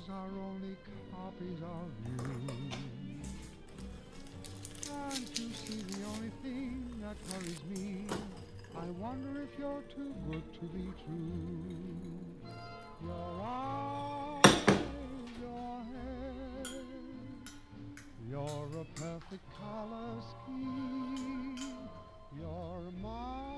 ours are only copies of you. Can't you see the only thing that worries me? I wonder if you're too good to be true. Your eyes, your hair, you're a perfect color scheme. You're my